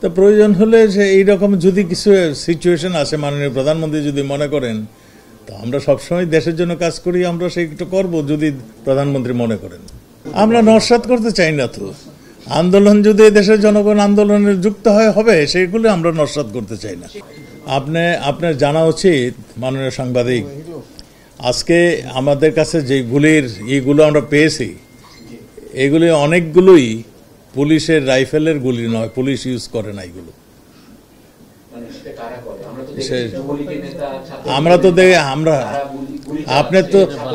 তো প্রয়োজন হলে যে এইরকম যদি কিছু সিচুয়েশন আসে, মাননীয় প্রধানমন্ত্রী যদি মনে করেন, তো আমরা সবসময় দেশের জন্য কাজ করি, আমরা সেইটা করব যদি প্রধানমন্ত্রী মনে করেন। আমরা নস্যাৎ করতে চাই না তো। আন্দোলন যদি দেশের জনগণ আন্দোলনে যুক্ত হবে, সেগুলো আমরা নস্যাৎ করতে চাই না। আপনার জানা উচিত মাননীয় সাংবাদিক, আজকে আমাদের কাছে এইগুলো আমরা পেয়েছি, এগুলি অনেকগুলোই পুলিশের রাইফেলের গুলি নয়, পুলিশ ইউজ করে না এগুলো।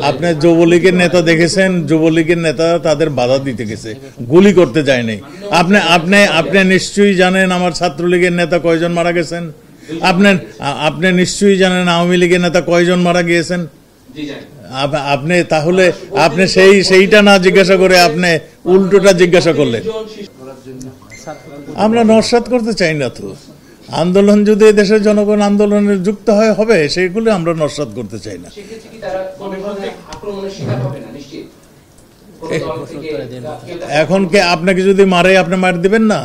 আপনি যুবলীগের নেতা দেখেছেন, যুবলীগের নেতা তাদের বাধা দিতে গেছে, গুলি করতে যায় নাই। আপনি নিশ্চয়ই জানেন আমার ছাত্রলীগের নেতা কয়জন মারা গেছেন, আপনি নিশ্চয়ই জানেন আওয়ামী লীগের নেতা কয়জন মারা গিয়েছেন। আপনি তাহলে আপনি সেইটা না জিজ্ঞাসা করে আপনি উল্টোটা জিজ্ঞাসা করলেন। আমরা নস্যাৎ করতে চাই না তো। আন্দোলন যদি দেশের জনগণ আন্দোলনে যুক্ত হবে, সেগুলো আমরা নস্যাৎ করতে চাই না। এখন কে আপনাকে যদি মারে, আপনি মার দিবেন না?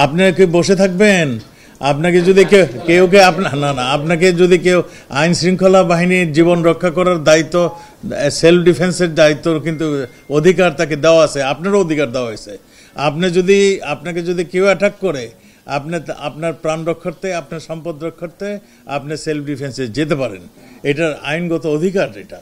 আপনি কি বসে থাকবেন? আপনাকে যদি আপনাকে যদি কেউ আইন শৃঙ্খলা বাহিনীর জীবন রক্ষা করার দায়িত্ব, সেলফ ডিফেন্সের দায়িত্ব কিন্তু অধিকার তাকে দেওয়া আছে, আপনারও অধিকার দেওয়া হয়েছে। আপনাকে যদি কেউ অ্যাটাক করে, আপনার প্রাণ রক্ষার্থে, আপনার সম্পদ রক্ষার্থে আপনি সেলফ ডিফেন্সে যেতে পারেন, এটার আইনগত অধিকার এটা।